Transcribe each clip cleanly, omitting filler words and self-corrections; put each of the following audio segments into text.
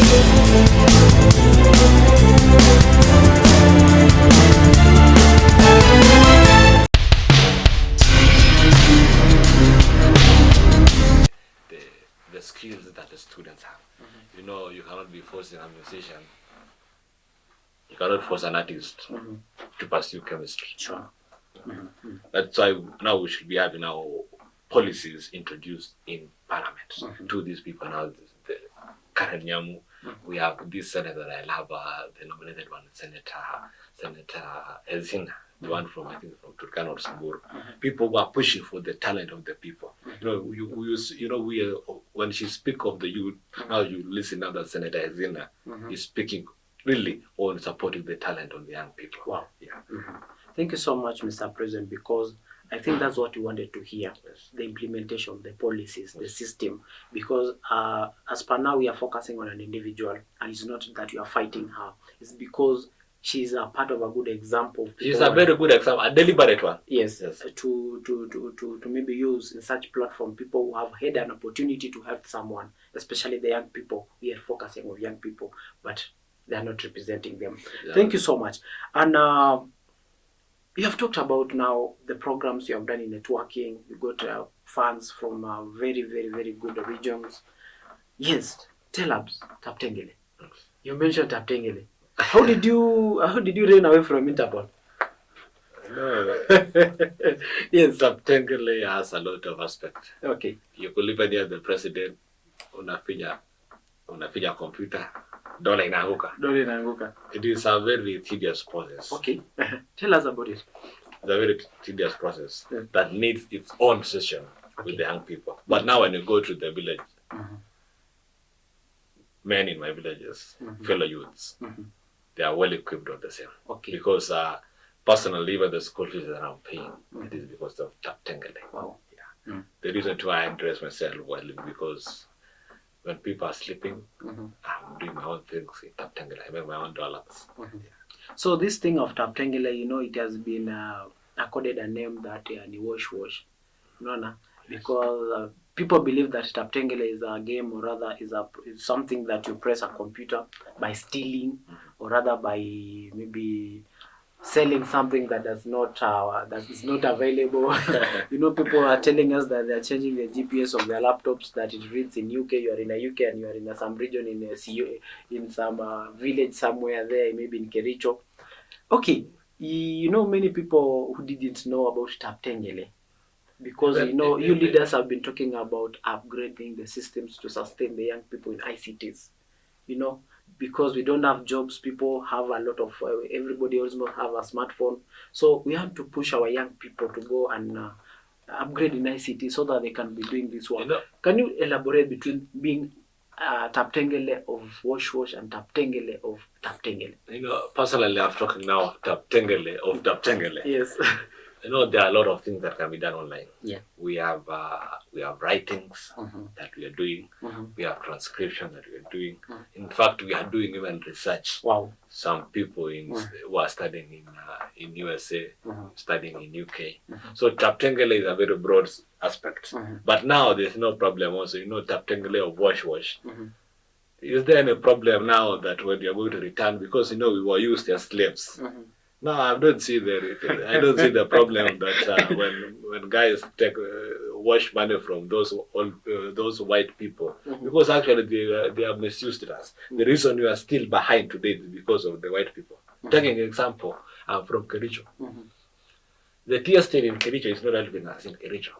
The skills that the students have. You know, you cannot be forcing a musician. You cannot force an artist to pursue chemistry. Sure. That's why now we should be having our policies introduced in Parliament to these people. Now, the current Nyamu, we have this senator I love, the nominated one, Senator Ezina, the one from, I think, from Turkana or Samburu. People who are pushing for the talent of the people. You know, when she speak of the youth, now you listen now that Senator Ezina is speaking really on supporting the talent of the young people. Wow. Yeah. Thank you so much, Mr. President, because I think that's what we wanted to hear, the implementation, the policies, the system, because as per now we are focusing on an individual, and it's not that you are fighting her, it's because she's a part of a good example. She's a very good example, a deliberate one. Yes. To maybe use in such platform people who have had an opportunity to help someone, especially the young people. We are focusing on young people, but they are not representing them. Yeah. Thank you so much. And you have talked about now the programs you have done in networking. You got funds from very, very, very good regions. Yes, tell us, Taptengele. You mentioned Taptengele. How did you run away from Interpol? No. Yes, Taptengele has a lot of aspects. Okay. You could live near the president, unafinya computer, dola inaanguka. It is a very tedious process. Okay. Tell us about it. It's a very tedious process that needs its own session with the young people. But now when you go to the village, men in my villages, fellow youths, they are well equipped of the same. Okay. Because personally, even the school fees that I'm paying, it is because of Taptengele. Wow. Yeah. The reason why I dress myself well is because when people are sleeping, I'm doing my own things in Taptengele. I make my own dollars. Yeah. So this thing of Taptengele, you know, it has been accorded a name that ni wash. You know, na? Because people believe that Taptengele is a game, or rather is something that you press a computer by stealing, or rather by maybe selling something that is not available. You know, people are telling us that they are changing the GPS of their laptops, that it reads in UK. You are in a UK and you are in some region in some village somewhere there, maybe in Kericho. Okay, you know, many people who didn't know about Taptengele, because you know, you leaders have been talking about upgrading the systems to sustain the young people in ICTs. You know, because we don't have jobs, people have a lot of, everybody also have a smartphone. So we have to push our young people to go and upgrade in ICT so that they can be doing this work. You know, can you elaborate between being Taptengele of wash and Taptengele of Taptengele? You know, personally, I'm talking now of Taptengele. Yes. You know, there are a lot of things that can be done online. Yeah. We have writings that we are doing. We have transcription that we are doing. In fact, we are doing even research. Wow. Some people who are studying in USA, studying in UK. So Taptengele is a very broad aspect. But now there's no problem also. You know, Taptengele of wash. Is there any problem now that when you're going to return, because you know we were used as slaves? No, I don't see the problem that when guys take wash money from those white people, because actually they have misused us. The reason we are still behind today is because of the white people. Taking an example, I'm from Kericho. The tea estate in Kericho is not helping us in Kericho.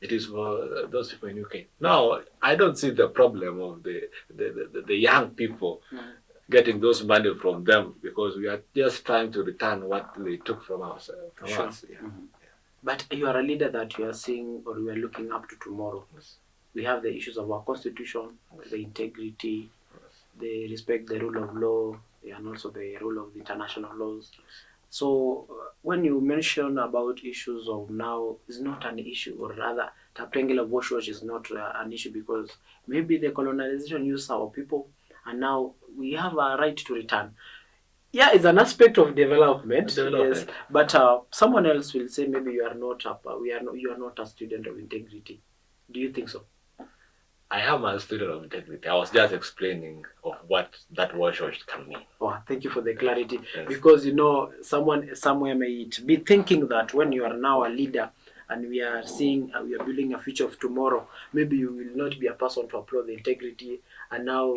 It is for those people in UK. Now, I don't see the problem of the young people getting those money from them, because we are just trying to return what they took from us. Sure. Yeah. But you are a leader that we are seeing, or we are looking up to tomorrow. Yes. We have the issues of our constitution, the integrity, the respect, the rule of law, and also the rule of the international laws. So when you mention about issues of now, is not an issue, or rather Taptengele of wash is not an issue, because maybe the colonization used our people, and now we have a right to return. Yeah, it's an aspect of development. Yes, but someone else will say maybe you are not you are not a student of integrity. Do you think so? I am a student of integrity. I was just explaining of what that wash can mean. Oh, thank you for the clarity. Yes. Because, someone somewhere may be thinking that when you are now a leader and we are building a future of tomorrow, maybe you will not be a person to uphold the integrity. And now,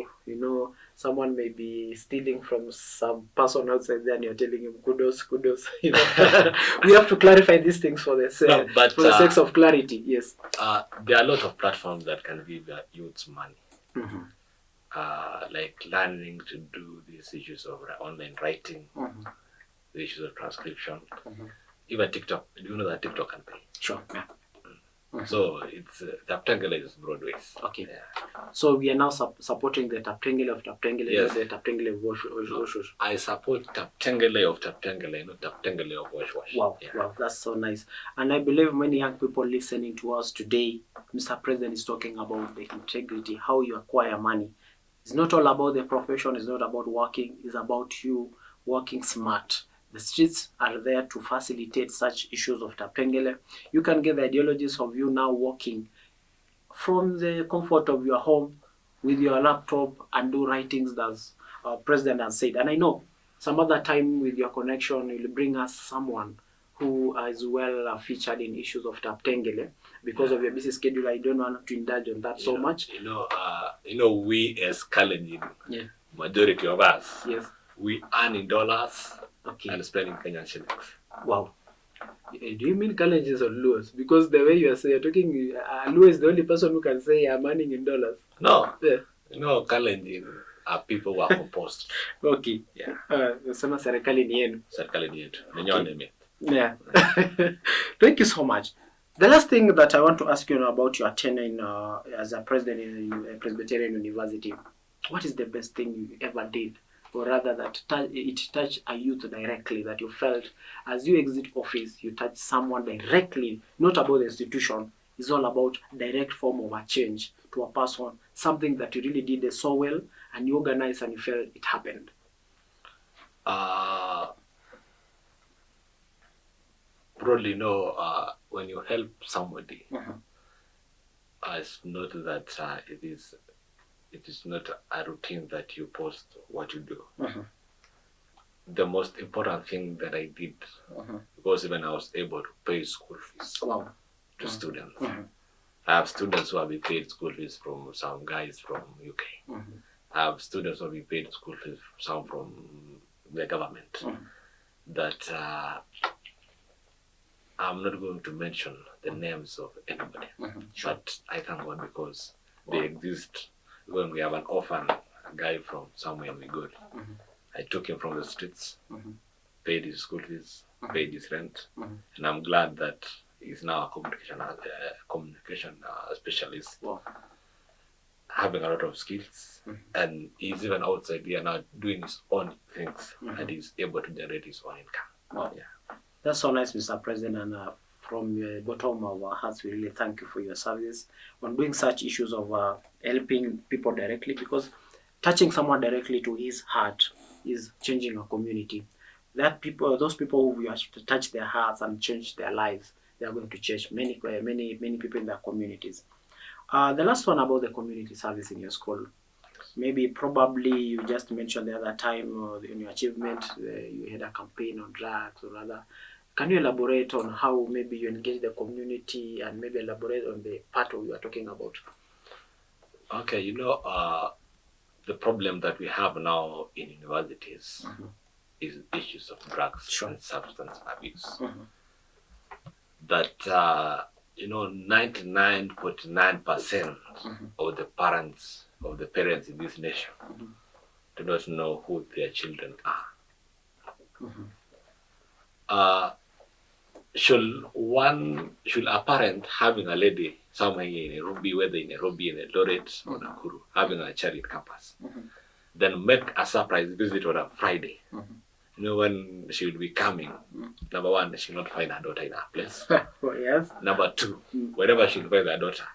someone may be stealing from some person outside there and you're telling him, kudos. We have to clarify these things for the sake of clarity. Yes. There are a lot of platforms that can give youths money. Mm-hmm. Like learning to do these issues of online writing, the issues of transcription, even TikTok. Do you know that TikTok can pay? Sure. Yeah. So it's Taptengele is Broadways. Okay. Yeah. So we are now supporting the Taptengele of Taptengele, yes. not the Taptengele of Wash Wash. I support Taptengele of Taptengele, not Taptengele of Wash Wash. Wow, yeah. Wow, that's so nice. And I believe many young people listening to us today, Mr. President is talking about the integrity, how you acquire money. It's not all about the profession, it's not about working, it's about you working smart. The streets are there to facilitate such issues of Taptengele. You can get the ideologies of you now working from the comfort of your home with your laptop and do writings as our president has said. And I know some other time with your connection, you'll bring us someone who is well featured in issues of Taptengele. Because of your busy schedule, I don't want to indulge on that so much. We as Kalenjin, majority of us, yes, we earn in dollars. Okay. And spending Kenyan shillings. Wow. Do you mean Kalenjins or Luos? Because the way you are saying, you're talking, Luo is the only person who can say I'm earning in dollars. No. Yeah. Kalenjin are people who are composed. Okay. Yeah. Sema serikali ni yenu. Serikali ni yetu. Okay. Yeah. Thank you so much. The last thing that I want to ask you about your tenure as a president in Presbyterian University, what is the best thing you ever did? Or rather that it touched a youth directly, that you felt as you exit office, you touch someone directly, not about the institution. It's all about direct form of a change to a person, something that you really did so well and you organized and you felt it happened. Broadly, when you help somebody, it's not that it is not a routine that you post what you do. The most important thing that I did, because even I was able to pay school fees to students. I have students who have been paid school fees from some guys from UK. I have students who have been paid school fees, some from the government. That I'm not going to mention the names of anybody, but I thank God because they exist. When we have an orphan, a guy from somewhere we go, I took him from the streets, paid his school fees, paid his rent, and I'm glad that he's now a communication specialist, having a lot of skills, and he's even outside here now doing his own things, and he's able to generate his own income. Wow. Yeah. That's so nice, Mr. President, and from the bottom of our hearts, we really thank you for your service on doing such issues of helping people directly, because touching someone directly to his heart is changing a community. Those people who you have to touch their hearts and change their lives, they are going to change many people in their communities. The last one about the community service in your school. Probably you just mentioned the other time in your achievement, you had a campaign on drugs or other. Can you elaborate on how maybe you engage the community and maybe elaborate on the part of you are talking about? Okay, the problem that we have now in universities is issues of drugs and substance abuse. That 99.9% of the parents in this nation do not know who their children are. Should a parent having a lady somewhere in Nairobi, whether in Nairobi, in Eldoret or Nakuru, having a child in campus, then make a surprise visit on a Friday, when she will be coming, number one, she will not find her daughter in her place. Yes. Number two, wherever she will find her daughter,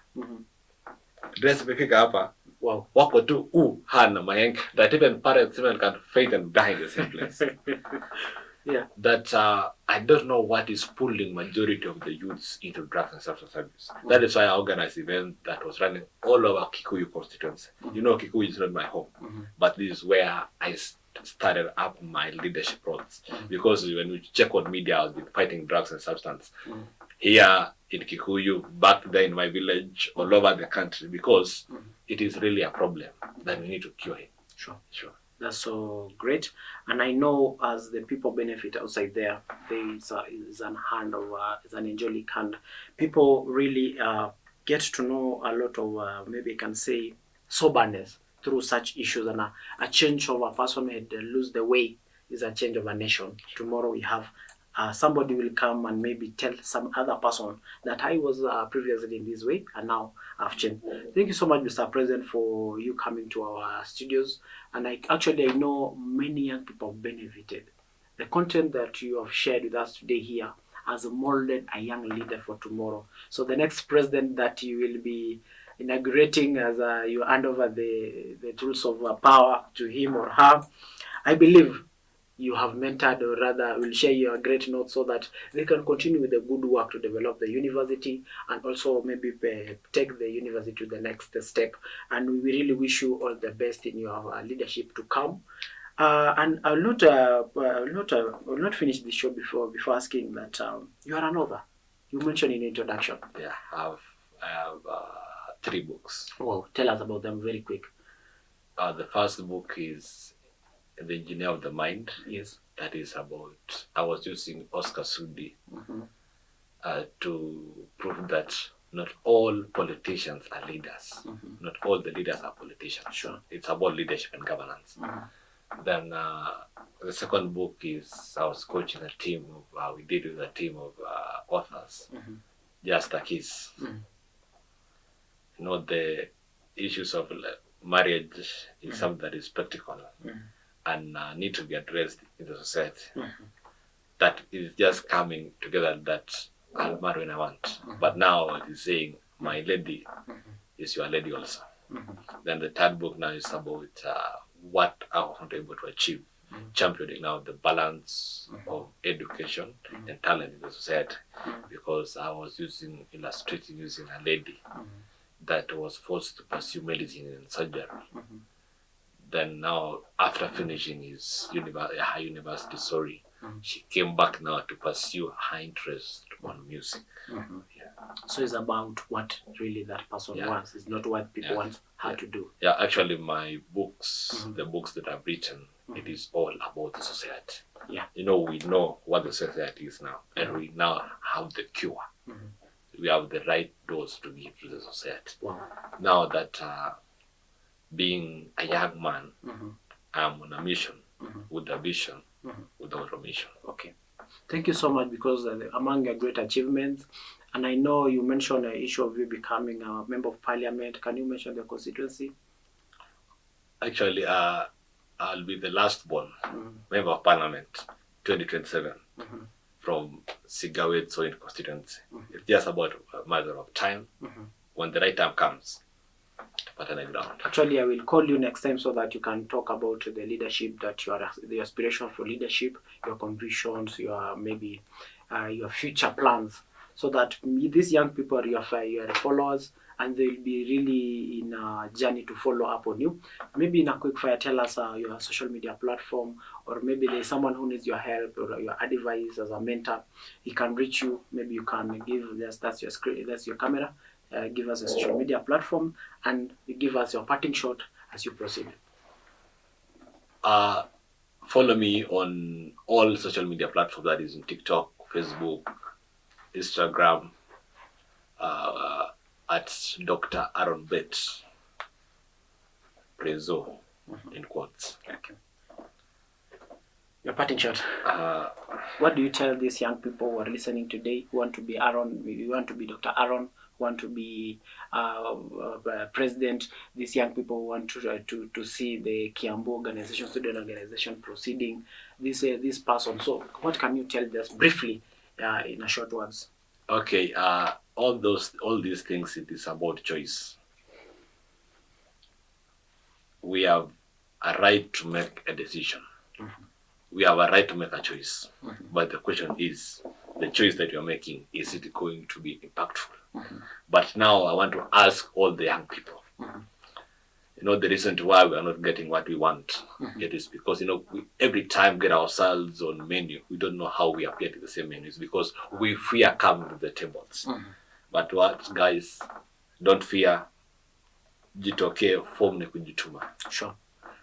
dress imefika hapa, wako tu hana mayenga, that even parents even can faint and die in the same place. Yeah. that I don't know what is pulling majority of the youths into drugs and substance abuse. That is why I organized an event that was running all over Kikuyu constituency. You know, Kikuyu is not my home, but this is where I started up my leadership roles. Because when we check on media, I've been fighting drugs and substance here in Kikuyu, back there in my village, all over the country, because it is really a problem that we need to cure it. Sure. That's so great. And I know as the people benefit outside there, there is an hand of, is an angelic hand. People really get to know a lot of, maybe I can say, soberness through such issues. And a change of a person may lose the way is a change of a nation. Tomorrow we have somebody will come and maybe tell some other person that I was previously in this way and now I've changed. Thank you so much, Mr. President, for you coming to our studios. And I know many young people have benefited. The content that you have shared with us today here has molded a young leader for tomorrow. So the next president that you will be inaugurating as you hand over the tools of power to him or her, I believe you have mentored, or rather will share your great notes so that they can continue with the good work to develop the university and also maybe take the university to the next step. And we really wish you all the best in your leadership to come. And I'll not finish the show before asking that you are an author. You mentioned in the introduction. Yeah, I have 3 books. Wow, tell us about them very quick. The first book is The Engineer of the Mind. Yes. That is about, I was using Oscar Sudi to prove that not all politicians are leaders. Not all the leaders are politicians. Sure. It's about leadership and governance. Then the second book is, I was coaching a team of, we did with a team of authors, Just a Kiss. You know, the issues of marriage is something that is practical and need to be addressed in the society. That is just coming together that I'll marry when I want. But now it is saying, my lady is your lady also. Then the third book now is about what I was not able to achieve, championing now the balance of education and talent in the society, because I was illustrating using a lady that was forced to pursue medicine and surgery. Then now, after finishing his high university, she came back now to pursue her interest on music. So it's about what really that person wants. It's not what people want her to do. Yeah, actually my books, the books that I've written, it is all about the society. Yeah. You know, we know what the society is now, and we now have the cure. We have the right dose to give to the society. Wow. Now that being a young man, I'm on a mission with a vision, without a mission. Okay. Thank you so much, because among your great achievements, and I know you mentioned the issue of you becoming a member of parliament. Can you mention the constituency? Actually, I'll be the last born member of parliament 2027 from Sigawet Soin constituency. It's just about a matter of time. When the right time comes, Actually, I will call you next time so that you can talk about the leadership, that the aspiration for leadership, your convictions, your maybe your future plans, so that these young people, you are the followers, and they'll be really in a journey to follow up on you. Maybe in a quick fire, tell us your social media platform, or maybe there's someone who needs your help or your advice as a mentor. He can reach you. Maybe you can give that's your screen, that's your camera. Give us a social media platform, and you give us your parting shot as you proceed. Follow me on all social media platforms, that is in TikTok, Facebook, Instagram, at Dr.Bett, Prezo, in quotes. Okay. Your parting shot. What do you tell these young people who are listening today, who want to be Aaron, you want to be Dr. Aaron, want to be president? These young people want to see the Kiambu organization, student organization proceeding, this person. So what can you tell just briefly in a short words? Okay, all these things, it is about choice. We have a right to make a decision. we have a right to make a choice. But the question is, the choice that you're making, is it going to be impactful? But now I want to ask all the young people. You know, the reason why we are not getting what we want, it is because, you know, we every time get ourselves on menu, we don't know how we appear to the same menus because we fear coming to the tables. But what, guys, don't fear. Jitoke, form ni kujituma. Sure.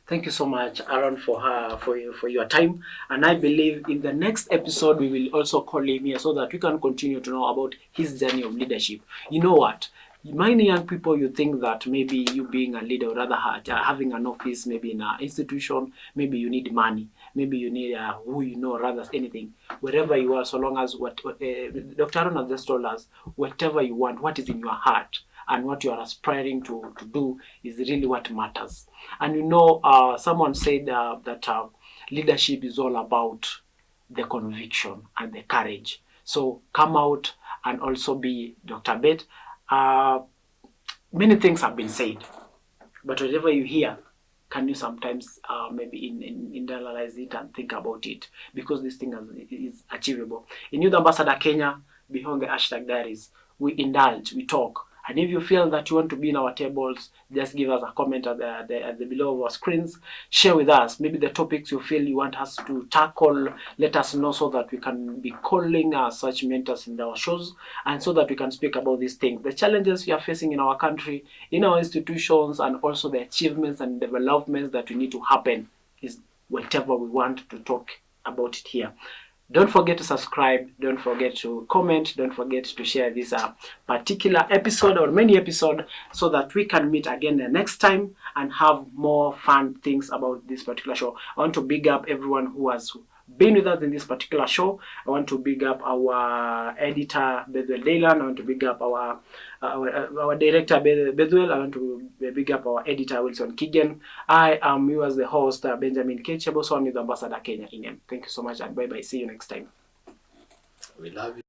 Thank you so much, Aaron, for your time. And I believe in the next episode, we will also call him here so that we can continue to know about his journey of leadership. You know what? Many young people, you think that maybe you being a leader or rather having an office, maybe in an institution, maybe you need money, maybe you need who you know, rather anything. Wherever you are, so long as Dr. Aaron has just told us, whatever you want, what is in your heart, and what you are aspiring to do is really what matters. And you know, someone said that leadership is all about the conviction and the courage. So come out and also be Dr. Bett. Many things have been said, but whatever you hear, can you sometimes maybe internalize it and think about it, because this thing is achievable. In Youth Ambassador Kenya, behind the hashtag Diaries, we indulge, we talk. And if you feel that you want to be in our tables, just give us a comment at the below of our screens. Share with us maybe the topics you feel you want us to tackle. Let us know so that we can be calling such mentors in our shows, and so that we can speak about these things, the challenges we are facing in our country, in our institutions, and also the achievements and developments that we need to happen is whatever we want to talk about it here. Don't forget to subscribe, don't forget to comment, don't forget to share this particular episode or many episode, so that we can meet again the next time and have more fun things about this particular show. I want to big up everyone who has been with us in this particular show. I want to big up our editor, Bedwell Daylan. I want to big up our director, Bedwell. I want to big up our editor, Wilson Kigen. I am you as the host, Benjamin Kechebo, so I'm with Ambassador Kenya Inem. Thank you so much, and bye-bye. See you next time. We love you.